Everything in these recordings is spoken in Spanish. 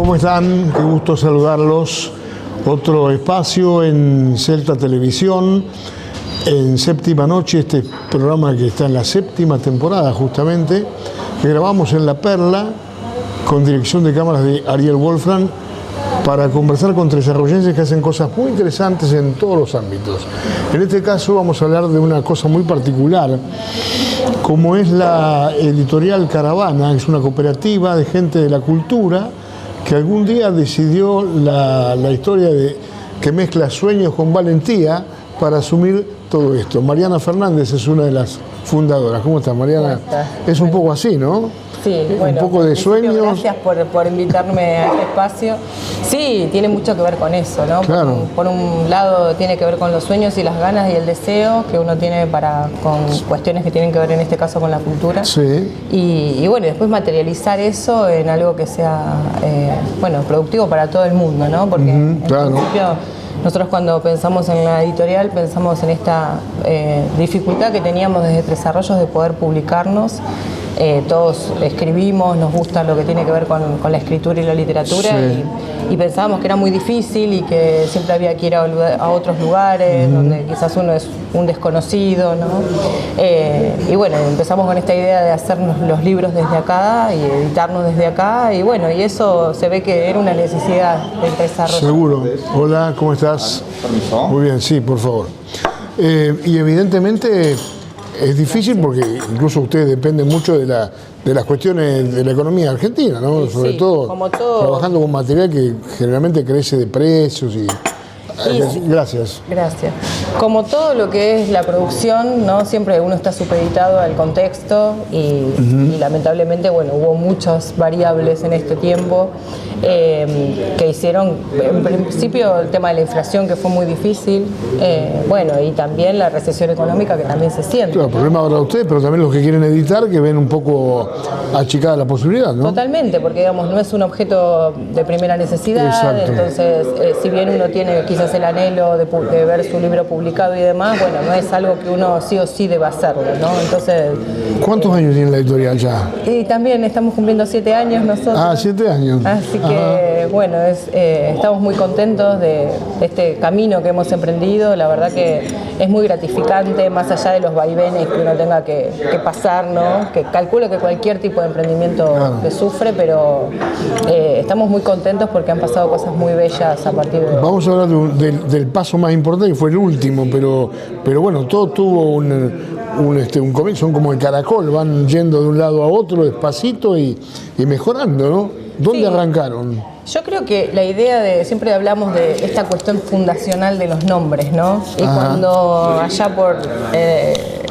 ¿Cómo están? Qué gusto saludarlos. Otro espacio en Celta Televisión, en Séptima Noche, este programa que está en la séptima temporada justamente, que grabamos en La Perla, con dirección de cámaras de Ariel Wolfram, para conversar con tresarroyenses que hacen cosas muy interesantes en todos los ámbitos. En este caso vamos a hablar de una cosa muy particular, como es la editorial Caravana, que es una cooperativa de gente de la cultura, que algún día decidió la historia que mezcla sueños con valentía para asumir todo esto. Mariana Fernández es una de las fundadoras. ¿Cómo estás, Mariana? ¿Cómo estás? Es un poco así, ¿no? Sí, bueno, un poco de sueños. Gracias por invitarme a este espacio. Sí, tiene mucho que ver con eso, ¿no? Claro. Por un lado tiene que ver con los sueños y las ganas y el deseo que uno tiene con cuestiones que tienen que ver en este caso con la cultura. Sí. Y bueno, después materializar eso en algo que sea productivo para todo el mundo, ¿no? Porque claro. En principio nosotros cuando pensamos en la editorial pensamos en esta dificultad que teníamos desde Tres Arroyos de poder publicarnos. Todos escribimos, nos gusta lo que tiene que ver con la escritura y la literatura, sí. y pensábamos que era muy difícil y que siempre había que ir a otros lugares donde quizás uno es un desconocido, ¿no? Y bueno, empezamos con esta idea de hacernos los libros desde acá y editarnos desde acá, y bueno, y eso se ve que era una necesidad del desarrollo. Seguro. Hola, ¿cómo estás? ¿Permiso? Muy bien, sí, por favor. Y evidentemente es difícil porque incluso ustedes dependen mucho de las cuestiones de la economía argentina, ¿no? Sí, sobre todo trabajando con material que generalmente crece de precios y... Gracias. Gracias. Como todo lo que es la producción, ¿no? Siempre uno está supeditado al contexto y lamentablemente, bueno, hubo muchas variables en este tiempo que hicieron, en principio, el tema de la inflación, que fue muy difícil, y también la recesión económica, que también se siente. Claro, el problema para ustedes, pero también los que quieren editar, que ven un poco achicada la posibilidad, ¿no? Totalmente, porque digamos, no es un objeto de primera necesidad. Exacto. Entonces, si bien uno tiene quizás el anhelo de ver su libro publicado y demás, bueno, no es algo que uno sí o sí deba hacerlo, ¿no? Entonces... ¿Cuántos años tiene la editorial ya? Y también estamos cumpliendo 7 años nosotros. Ah, 7 años. Así que, bueno, estamos muy contentos de este camino que hemos emprendido. La verdad que es muy gratificante, más allá de los vaivenes que uno tenga que pasar, ¿no? Que calculo que cualquier tipo de emprendimiento que sufre, pero estamos muy contentos porque han pasado cosas muy bellas a partir de... Vamos a hablar del paso más importante, que fue el último, pero bueno, todo tuvo un comienzo, son como el caracol, van yendo de un lado a otro despacito y mejorando, ¿no? ¿Dónde arrancaron? Yo creo que la idea siempre hablamos de esta cuestión fundacional de los nombres, ¿no? Y cuando allá por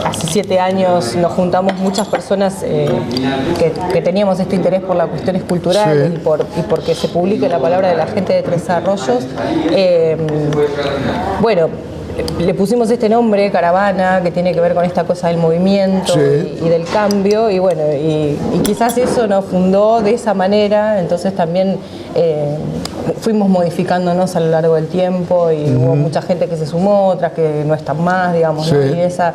hace 7 años nos juntamos muchas personas que teníamos este interés por las cuestiones culturales y porque se publique la palabra de la gente de Tres Arroyos, le pusimos este nombre, Caravana, que tiene que ver con esta cosa del movimiento y del cambio, y bueno, y quizás eso nos fundó de esa manera, entonces también fuimos modificándonos a lo largo del tiempo y hubo mucha gente que se sumó, otras que no están más, digamos, ¿no? Y esa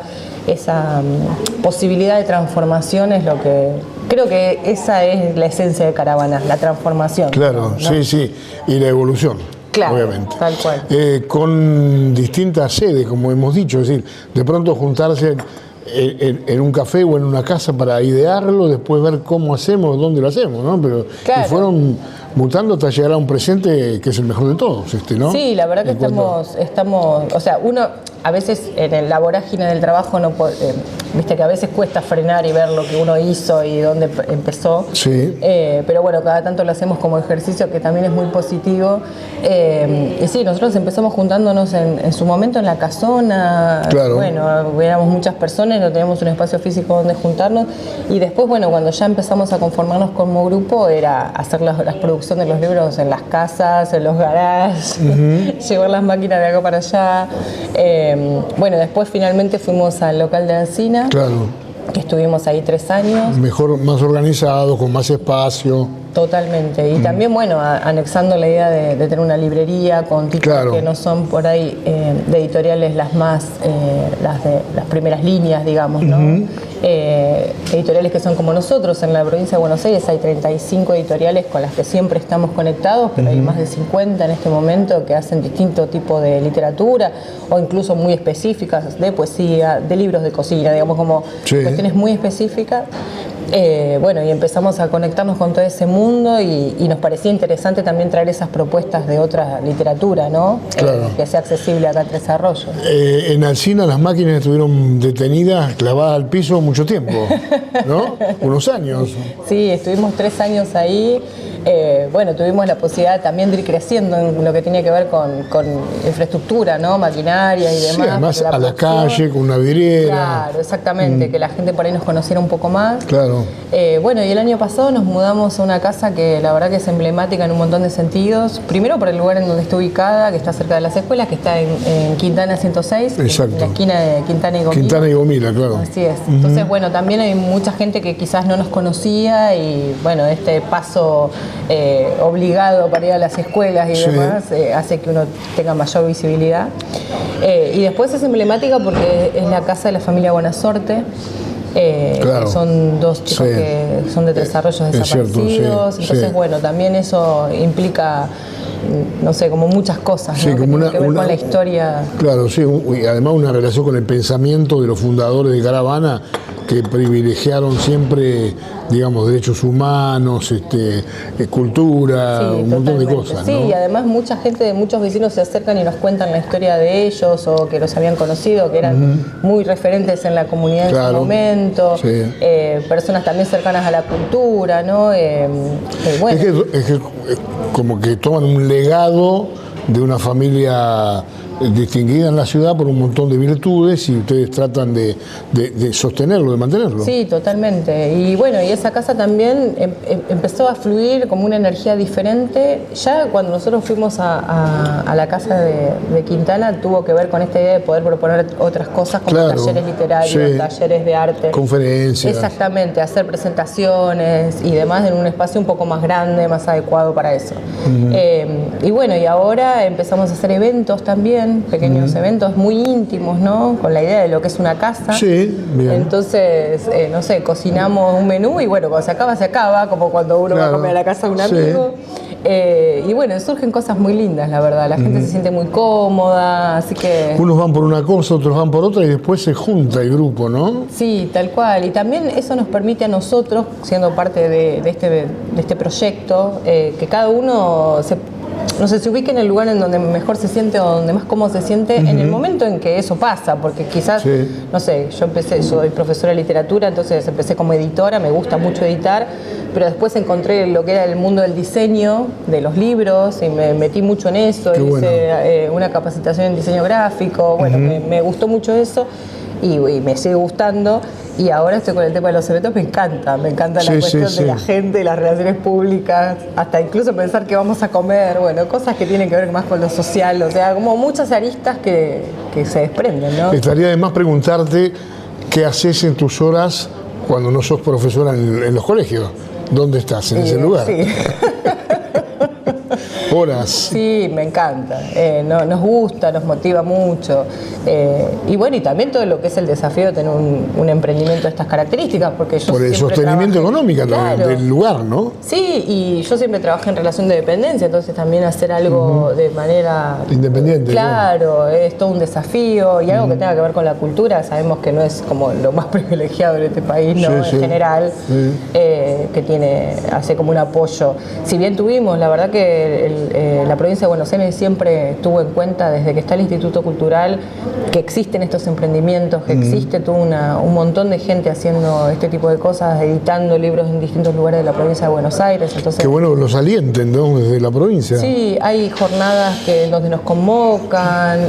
posibilidad de transformación es lo que... Creo que esa es la esencia de Caravana, la transformación. Claro, ¿no? Sí, y la evolución. Claro, obviamente. Tal cual. Con distintas sedes, como hemos dicho, es decir, de pronto juntarse en un café o en una casa para idearlo, después ver cómo hacemos, dónde lo hacemos, ¿no? Pero claro. Y fueron mutando hasta llegar a un presente que es el mejor de todos, ¿no? Sí, la verdad que estamos, o sea, uno a veces en la vorágine del trabajo no puede, viste que a veces cuesta frenar y ver lo que uno hizo y dónde empezó. Sí. Pero bueno, cada tanto lo hacemos como ejercicio que también es muy positivo. Y sí, nosotros empezamos juntándonos en su momento en la casona. Claro. Bueno, éramos muchas personas, no teníamos un espacio físico donde juntarnos. Y después, bueno, cuando ya empezamos a conformarnos como grupo, era hacer las producciones de los libros en las casas, en los garages, llevar las máquinas de acá para allá. Después finalmente fuimos al local de Encina, claro, que estuvimos ahí 3 años. Mejor, más organizado, con más espacio. Totalmente. Y también, bueno, anexando la idea de tener una librería con títulos que no son por ahí de editoriales las más, las primeras líneas, digamos, ¿no? Editoriales que son como nosotros. En la provincia de Buenos Aires hay 35 editoriales con las que siempre estamos conectados, pero hay más de 50 en este momento que hacen distinto tipo de literatura o incluso muy específicas de poesía, de libros de cocina, digamos, como cuestiones muy específicas. Bueno, y empezamos a conectarnos con todo ese mundo y nos parecía interesante también traer esas propuestas de otra literatura, ¿no? Claro. Que sea accesible acá en Tres Arroyos. En Alsina las máquinas estuvieron detenidas, clavadas al piso mucho tiempo, ¿no? Unos años. Sí, estuvimos 3 años ahí. Bueno, tuvimos la posibilidad también de ir creciendo en lo que tiene que ver con infraestructura, ¿no? Maquinaria y demás. Sí, además a la calle, con una vidriera. Claro, exactamente, que la gente por ahí nos conociera un poco más. Claro. Bueno, y el año pasado nos mudamos a una casa que la verdad que es emblemática en un montón de sentidos. Primero por el lugar en donde está ubicada, que está cerca de las escuelas, que está en Quintana 106, exacto, en la esquina de Quintana y Gomila. Quintana y Gomila, claro. Así es. Entonces, bueno, también hay mucha gente que quizás no nos conocía y, bueno, este paso obligado para ir a las escuelas y demás hace que uno tenga mayor visibilidad. Y después es emblemática porque es la casa de la familia Buenasorte. Claro. Que son 2 chicos que son de Tres Arroyos desaparecidos. Cierto, entonces, bueno, también eso implica, no sé, como muchas cosas, ¿no? Como que ver con la historia. Claro, sí, y además una relación con el pensamiento de los fundadores de Caravana, que privilegiaron siempre, digamos, derechos humanos, cultura, un montón de cosas, Sí, ¿no? y además mucha gente, muchos vecinos se acercan y nos cuentan la historia de ellos o que los habían conocido, que eran muy referentes en la comunidad en su momento, personas también cercanas a la cultura, ¿no? Bueno. Es que como que toman un legado de una familia distinguida en la ciudad por un montón de virtudes y ustedes tratan de sostenerlo, de mantenerlo. Sí, totalmente. Y bueno, y esa casa también empezó a fluir como una energía diferente. Ya cuando nosotros fuimos a la casa de Quintana tuvo que ver con esta idea de poder proponer otras cosas como talleres literarios, talleres de arte. Conferencias. Exactamente, hacer presentaciones y demás en un espacio un poco más grande, más adecuado para eso. Y bueno, y ahora empezamos a hacer eventos también, pequeños eventos muy íntimos, ¿no? Con la idea de lo que es una casa. Sí, bien. Entonces, no sé, cocinamos un menú y bueno, cuando se acaba, como cuando uno va a comer a la casa de un amigo. Y bueno, surgen cosas muy lindas, la verdad. La gente se siente muy cómoda, así que... Unos van por una cosa, otros van por otra y después se junta el grupo, ¿no? Sí, tal cual. Y también eso nos permite a nosotros, siendo parte de este proyecto, que cada uno se ubique en el lugar en donde mejor se siente o donde más cómodo se siente en el momento en que eso pasa, porque quizás, no sé, soy profesora de literatura, entonces empecé como editora, me gusta mucho editar, pero después encontré lo que era el mundo del diseño, de los libros, y me metí mucho en eso, hice una capacitación en diseño gráfico, bueno, me gustó mucho eso. Y me sigue gustando, y ahora estoy con el tema de los eventos, me encanta la cuestión de la gente, las relaciones públicas, hasta incluso pensar que vamos a comer, bueno, cosas que tienen que ver más con lo social, o sea, como muchas aristas que se desprenden, ¿no? Estaría de más preguntarte qué haces en tus horas cuando no sos profesora en los colegios. ¿Dónde estás? ¿En ese lugar? Sí. Horas. Sí, me encanta. Nos gusta, nos motiva mucho. Y bueno, y también todo lo que es el desafío de tener un emprendimiento de estas características, porque yo por el sostenimiento económico del lugar, ¿no? Sí, y yo siempre trabajé en relación de dependencia, entonces también hacer algo de manera independiente. Claro, es todo un desafío y algo que tenga que ver con la cultura. Sabemos que no es como lo más privilegiado en este país, ¿no? En general, que hace como un apoyo. Si bien tuvimos, la verdad que la provincia de Buenos Aires siempre tuvo en cuenta, desde que está el Instituto Cultural, que existen estos emprendimientos, que existe un montón de gente haciendo este tipo de cosas, editando libros en distintos lugares de la provincia de Buenos Aires. Entonces, qué bueno los alienten, ¿no? Desde la provincia. Sí, hay jornadas donde nos convocan,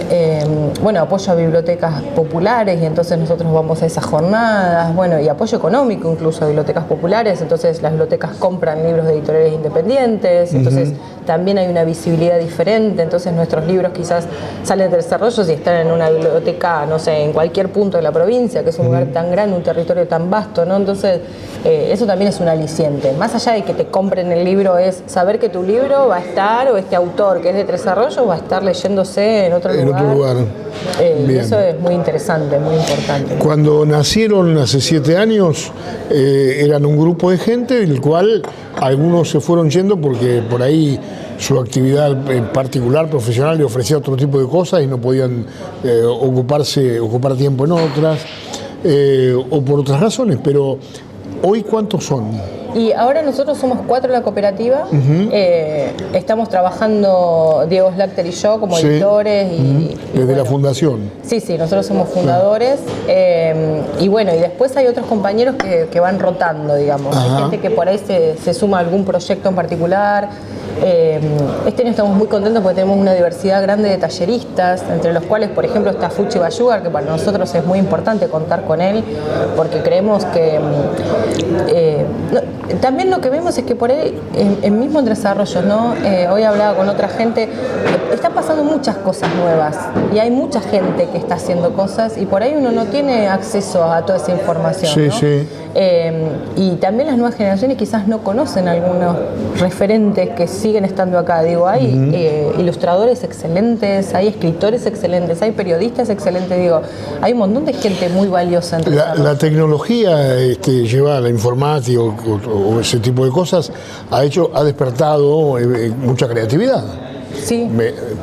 bueno, apoyo a bibliotecas populares y entonces nosotros vamos a esas jornadas, bueno, y apoyo económico incluso a bibliotecas populares, entonces las bibliotecas compran libros de editoriales independientes, entonces también hay una visibilidad diferente, entonces nuestros libros quizás salen de desarrollos y están en una biblioteca, no sé, en cualquier punto de la provincia, que es un lugar tan grande, un territorio tan vasto, ¿no? Entonces, eso también es un aliciente. Más allá de que te compren el libro, es saber que tu libro va a estar, o este autor que es de Tres Arroyos va a estar leyéndose en otro lugar. Y eso es muy interesante, muy importante. Cuando nacieron hace 7 años, eran un grupo de gente del cual algunos se fueron yendo porque por ahí su actividad particular, profesional, le ofrecía otro tipo de cosas y no podían ocupar tiempo en otras, o por otras razones, pero ¿hoy cuántos son? Y ahora nosotros somos 4 en la cooperativa, estamos trabajando Diego Slachter y yo como editores. Desde la fundación. Sí, nosotros somos fundadores, y bueno, y después hay otros compañeros que van rotando, digamos. Hay gente que por ahí se suma a algún proyecto en particular. Este año estamos muy contentos porque tenemos una diversidad grande de talleristas, entre los cuales, por ejemplo, está Fuchi Bayugar, que para nosotros es muy importante contar con él, porque creemos que también lo que vemos es que por ahí, en mismo en Tres Arroyos, ¿no? Hoy hablaba con otra gente, están pasando muchas cosas nuevas y hay mucha gente que está haciendo cosas y por ahí uno no tiene acceso a toda esa información, ¿no? Y también las nuevas generaciones quizás no conocen algunos referentes que siguen estando acá. Digo, hay ilustradores excelentes, hay escritores excelentes, hay periodistas excelentes, digo, hay un montón de gente muy valiosa. La tecnología llevada, la informática o ese tipo de cosas, ha despertado mucha creatividad. Sí.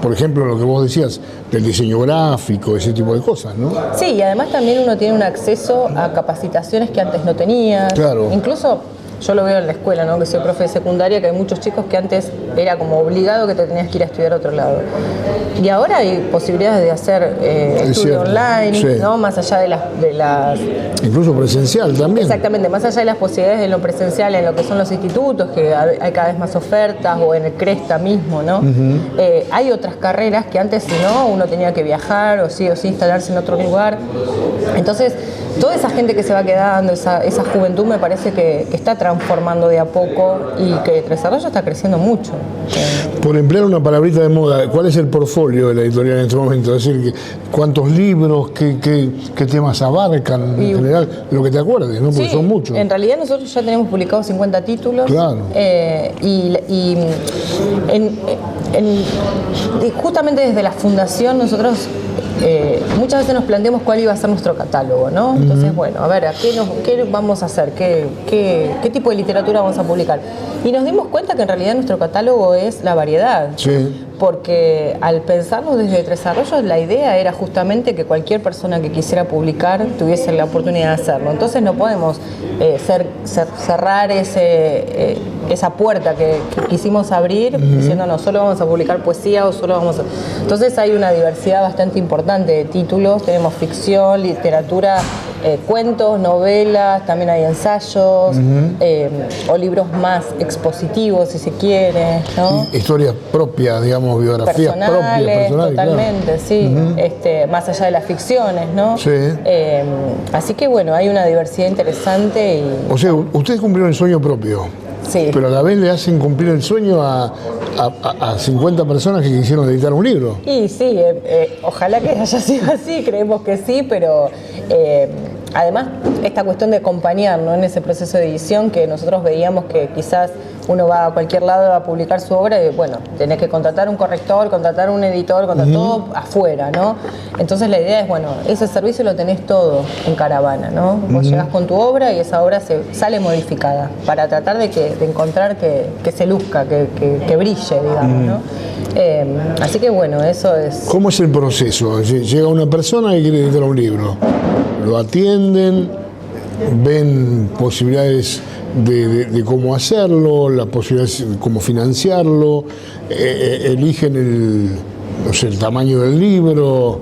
Por ejemplo, lo que vos decías, del diseño gráfico, ese tipo de cosas, ¿no? Sí, y además también uno tiene un acceso a capacitaciones que antes no tenía. Claro. Incluso yo lo veo en la escuela, ¿no? Que soy profe de secundaria, que hay muchos chicos que antes era como obligado que te tenías que ir a estudiar a otro lado. Y ahora hay posibilidades de hacer estudio online, ¿no? Más allá de las... Incluso presencial también. Exactamente, más allá de las posibilidades de lo presencial en lo que son los institutos, que hay cada vez más ofertas, o en el Cresta mismo, ¿no? Hay otras carreras que antes, si no, uno tenía que viajar o sí instalarse en otro lugar. Entonces, toda esa gente que se va quedando, esa juventud, me parece que está transformando de a poco y que Tres Arroyos está creciendo mucho. Por emplear una palabrita de moda, ¿cuál es el portfolio de la editorial en este momento? Es decir, ¿cuántos libros, qué temas abarcan en general? Lo que te acuerdes, ¿no? Porque son muchos. En realidad nosotros ya tenemos publicados 50 títulos. Claro. Y justamente desde la fundación nosotros muchas veces nos planteamos cuál iba a ser nuestro catálogo, ¿no? Entonces, bueno, a ver, ¿qué vamos a hacer? ¿Qué tipo de literatura vamos a publicar? Y nos dimos cuenta que en realidad nuestro catálogo es la variedad. Sí. Porque al pensarlo desde Tres Arroyos, la idea era justamente que cualquier persona que quisiera publicar tuviese la oportunidad de hacerlo. Entonces no podemos cerrar esa puerta que quisimos abrir diciendo no, solo vamos a publicar poesía o solo vamos a... Entonces hay una diversidad bastante importante de títulos, tenemos ficción, literatura, cuentos, novelas, también hay ensayos, o libros más expositivos si se quiere, ¿no? Historias propias, digamos, biografías propias, totalmente, claro. Sí, más allá de las ficciones, ¿no? Sí. Así que bueno, hay una diversidad interesante. O sea, ustedes cumplieron el sueño propio. Sí. Pero a la vez le hacen cumplir el sueño a 50 personas que quisieron editar un libro. Y sí, ojalá que haya sido así, creemos que sí, pero además esta cuestión de acompañar, ¿no? En ese proceso de edición, que nosotros veíamos que quizás uno va a cualquier lado a publicar su obra y bueno, tenés que contratar un corrector, contratar un editor, contratar todo afuera, ¿no? Entonces la idea es, bueno, ese servicio lo tenés todo en Caravana, ¿no? Vos llegás con tu obra y esa obra sale modificada para tratar de encontrar que se luzca, que brille, digamos, ¿no? Así que bueno, eso es... ¿Cómo es el proceso? Llega una persona y quiere editar un libro, lo atienden, ven posibilidades de cómo hacerlo, las posibilidades de cómo financiarlo, eligen el tamaño del libro,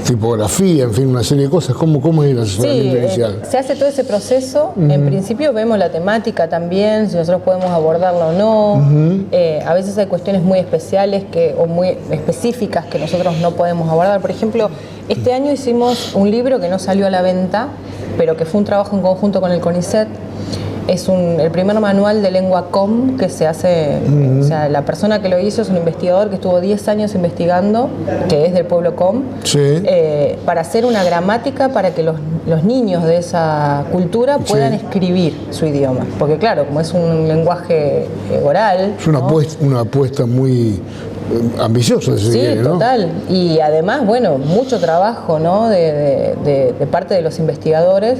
tipografía, en fin, una serie de cosas. ¿Cómo es el asesoramiento inicial? Se hace todo ese proceso. En principio vemos la temática también, si nosotros podemos abordarla o no. A veces hay cuestiones muy especiales o muy específicas que nosotros no podemos abordar. Por ejemplo, este año hicimos un libro que no salió a la venta, pero que fue un trabajo en conjunto con el CONICET, Es el primer manual de lengua com que se hace, o sea, la persona que lo hizo es un investigador que estuvo 10 años investigando, que es del pueblo com, para hacer una gramática para que los niños de esa cultura puedan escribir su idioma. Porque claro, como es un lenguaje oral... Es una apuesta muy ambiciosa, si quiere, ¿no? Total. Y además, bueno, mucho trabajo, ¿no? de parte de los investigadores.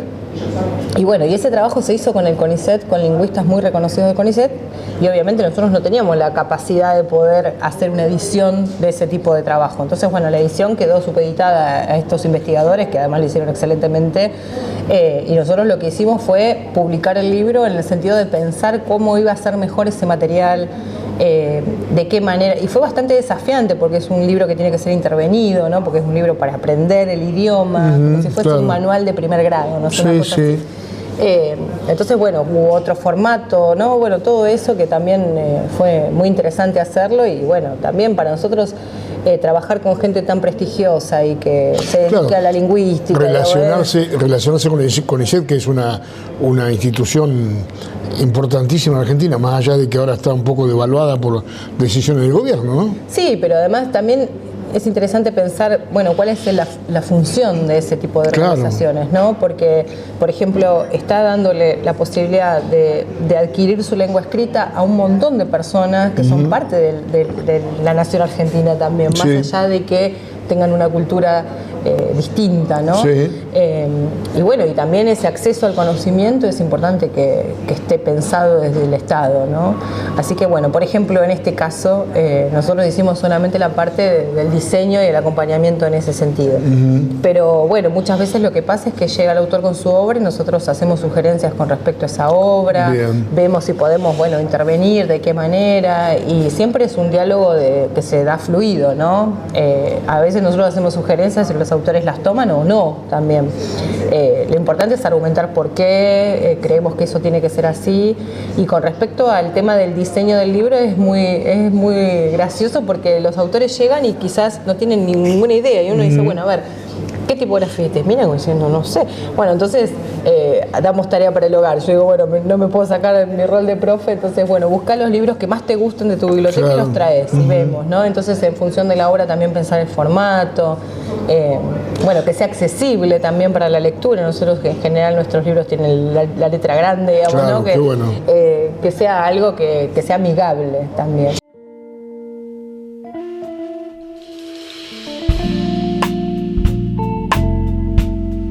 Y bueno, y ese trabajo se hizo con el CONICET, con lingüistas muy reconocidos del CONICET, y obviamente nosotros no teníamos la capacidad de poder hacer una edición de ese tipo de trabajo. Entonces, bueno, la edición quedó supeditada a estos investigadores, que además lo hicieron excelentemente, y nosotros lo que hicimos fue publicar el libro en el sentido de pensar cómo iba a ser mejor ese material, de qué manera, y fue bastante desafiante porque es un libro que tiene que ser intervenido, ¿no? Porque es un libro para aprender el idioma, como si fuese un manual de primer grado, ¿no? Entonces, bueno, hubo otro formato, ¿no? Bueno, todo eso que también fue muy interesante hacerlo, y bueno, también para nosotros trabajar con gente tan prestigiosa y que se dedica a la lingüística. Relacionarse con el CONICET, que es una institución importantísima en Argentina, más allá de que ahora está un poco devaluada por decisiones del gobierno, ¿no? Sí, pero además también es interesante pensar, bueno, cuál es la función de ese tipo de organizaciones, ¿no? Porque, por ejemplo, está dándole la posibilidad de adquirir su lengua escrita a un montón de personas que son parte de la nación argentina también, más allá de que tengan una cultura distinta, ¿no? Y bueno, y también ese acceso al conocimiento es importante que esté pensado desde el Estado, ¿no? Así que bueno, por ejemplo, en este caso, nosotros hicimos solamente la parte del diseño y el acompañamiento en ese sentido. Pero bueno, muchas veces lo que pasa es que llega el autor con su obra y nosotros hacemos sugerencias con respecto a esa obra, vemos si podemos, bueno, intervenir, de qué manera, y siempre es un diálogo que se da fluido, ¿no? A veces nosotros hacemos sugerencias y los autores las toman o no también. Lo importante es argumentar por qué creemos que eso tiene que ser así. Y con respecto al tema del diseño del libro, es muy gracioso porque los autores llegan y quizás no tienen ninguna idea, y uno dice, bueno, a ver, ¿qué tipografía es? Mira, como diciendo, no sé. Bueno, entonces damos tarea para el hogar. Yo digo, bueno, no me puedo sacar mi rol de profe, entonces, bueno, busca los libros que más te gusten de tu biblioteca y los traes y vemos, ¿no? Entonces, en función de la obra también pensar el formato, bueno, que sea accesible también para la lectura. Nosotros, que en general nuestros libros tienen la letra grande, digamos, ¿no? Que sea algo que sea amigable también.